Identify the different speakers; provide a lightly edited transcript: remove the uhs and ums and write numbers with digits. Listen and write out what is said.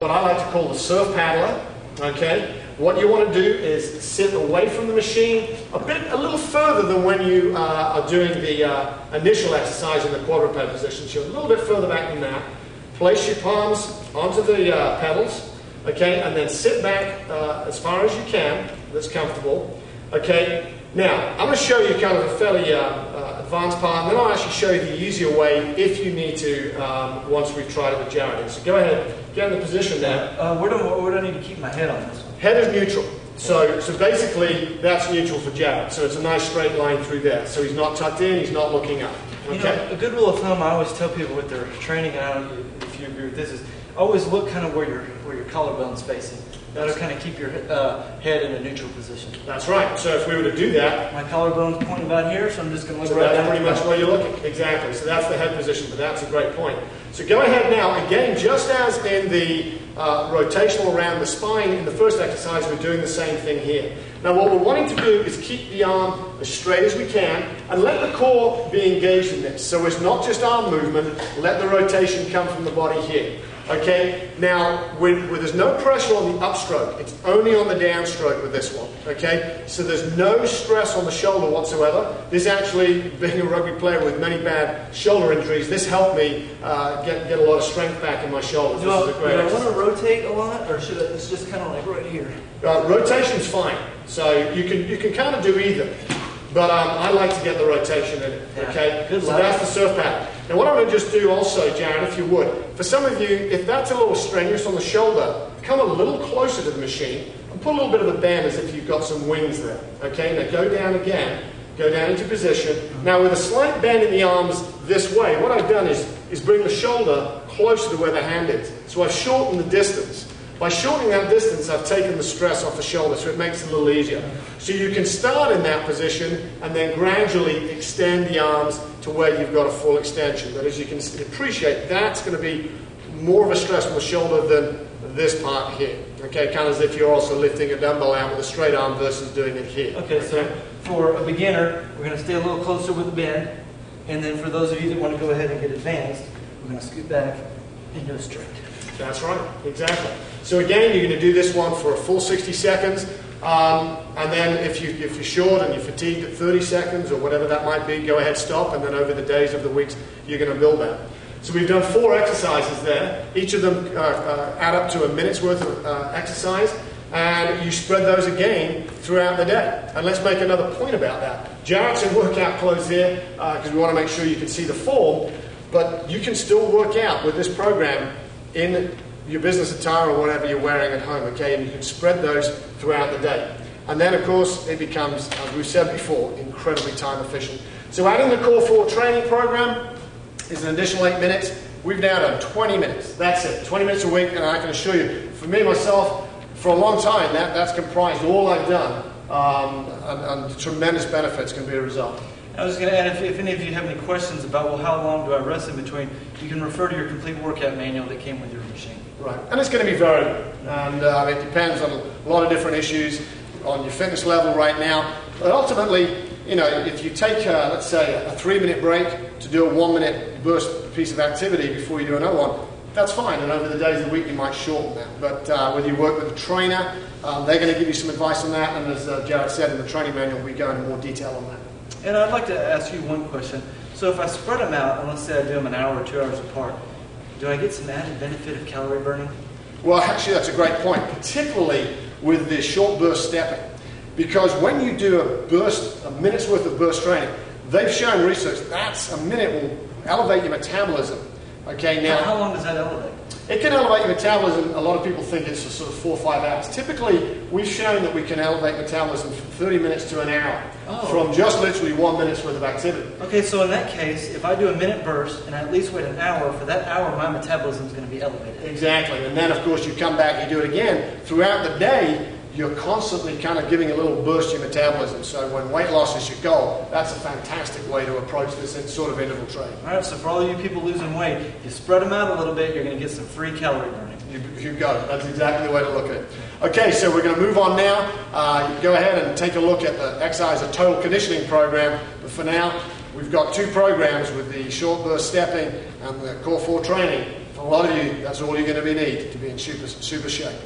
Speaker 1: What I like to call the surf paddler. Okay, what you want to do is sit away from the machine a little further than when you are doing the initial exercise in the quadruped position. So a little bit further back than that. Place your palms onto the pedals, okay, and then sit back as far as you can. That's comfortable. Okay. Now I'm going to show you kind of a fairly advanced part, and then I'll actually show you the easier way if you need to once we've tried it with Jared. So go ahead, get in the position there.
Speaker 2: Where do I need to keep my head on this one?
Speaker 1: Head is neutral. So basically that's neutral for Jared. So it's a nice straight line through there. So he's not tucked in, he's not looking up. Okay?
Speaker 2: You know, a good rule of thumb I always tell people with their training, and I don't know if you agree with this, is always look kind of where your collarbone's facing. That'll kind of keep your head in a neutral position.
Speaker 1: That's right. So if we were to do that,
Speaker 2: my collarbone's pointing about here, so I'm just going to look
Speaker 1: so
Speaker 2: right
Speaker 1: that's
Speaker 2: down.
Speaker 1: pretty much where you're looking. Exactly. So that's the head position, but that's a great point. So go ahead now, again, just as in the rotational around the spine in the first exercise, we're doing the same thing here. Now what we're wanting to do is keep the arm as straight as we can and let the core be engaged in this. So it's not just arm movement, let the rotation come from the body here. Okay, now when there's no pressure on the upstroke, it's only on the downstroke with this one. Okay, so there's no stress on the shoulder whatsoever. This actually, being a rugby player with many bad shoulder injuries, this helped me get a lot of strength back in my shoulders.
Speaker 2: Do I want to rotate a lot, or should it's just kind of like right here?
Speaker 1: Rotation's fine, so you can kind of do either. But I like to get the rotation in it. Okay,
Speaker 2: good
Speaker 1: so
Speaker 2: luck.
Speaker 1: that's the surf paddle. Now what I'm going to just do also, Jared, if you would, for some of you, if that's a little strenuous on the shoulder, come a little closer to the machine and put a little bit of a bend as if you've got some wings there. Okay, now go down again, go down into position. Now with a slight bend in the arms this way, what I've done is bring the shoulder closer to where the hand is. So I've shortened the distance. By shortening that distance, I've taken the stress off the shoulder, so it makes it a little easier. So you can start in that position and then gradually extend the arms to where you've got a full extension. But as you can appreciate, that's going to be more of a stress on the shoulder than this part here. Okay, kind of as if you're also lifting a dumbbell out with a straight arm versus doing it here.
Speaker 2: Okay, so for a beginner, we're going to stay a little closer with the bend. And then for those of you that want to go ahead and get advanced, we're going to scoot back and go straight.
Speaker 1: That's right, exactly. So again, you're going to do this one for a full 60 seconds. And then if you're short and you're fatigued at 30 seconds or whatever that might be, go ahead, stop, and then over the days of the weeks, you're going to build that. So we've done 4 exercises there. Each of them add up to a minute's worth of exercise, and you spread those again throughout the day. And let's make another point about that. Jared's in workout clothes here because we want to make sure you can see the form, but you can still work out with this program in your business attire or whatever you're wearing at home, okay? And you can spread those throughout the day. And then, of course, it becomes, as we've said before, incredibly time efficient. So adding the Core 4 training program is an additional 8 minutes. We've now done 20 minutes. That's it, 20 minutes a week, and I can assure you, for me, myself, for a long time, that's comprised all I've done, and tremendous benefits can be a result.
Speaker 2: I was going to add, if any of you have any questions about, well, how long do I rest in between, you can refer to your complete workout manual that came with your machine.
Speaker 1: Right, and it's going to be variable, and it depends on a lot of different issues on your fitness level right now. But ultimately, you know, if you take, let's say, a 3-minute break to do a 1-minute burst piece of activity before you do another one, that's fine. And over the days of the week, you might shorten that. But whether you work with a trainer, they're going to give you some advice on that. And as Jared said in the training manual, we go into more detail on that.
Speaker 2: And I'd like to ask you one question. So if I spread them out, and let's say I do them an hour or 2 hours apart, do I get some added benefit of calorie burning? Well,
Speaker 1: actually, that's a great point, particularly with the short burst stepping. Because when you do a minute's worth of burst training, they've shown research that's a minute will elevate your metabolism. Okay, now
Speaker 2: how long does that elevate?
Speaker 1: It can elevate your metabolism. A lot of people think it's sort of 4 or 5 hours. Typically, we've shown that we can elevate metabolism from 30 minutes to an hour from just literally 1 minute's worth of activity.
Speaker 2: Okay, so in that case, if I do a minute burst and I at least wait an hour, for that hour my metabolism is going to be elevated.
Speaker 1: Exactly, and then of course you come back, you do it again. Throughout the day, you're constantly kind of giving a little burst to your metabolism. So when weight loss is your goal, that's a fantastic way to approach this sort of interval training.
Speaker 2: All right, so for all you people losing weight, you spread them out a little bit, you're going to get some free calorie burning.
Speaker 1: You got it. That's exactly the way to look at it. Okay, so we're going to move on now. Go ahead and take a look at the Xiser Total Conditioning Program. But for now, we've got 2 programs with the short burst stepping and the Core 4 training for lot of you, that's all you're going to need to be in super shape.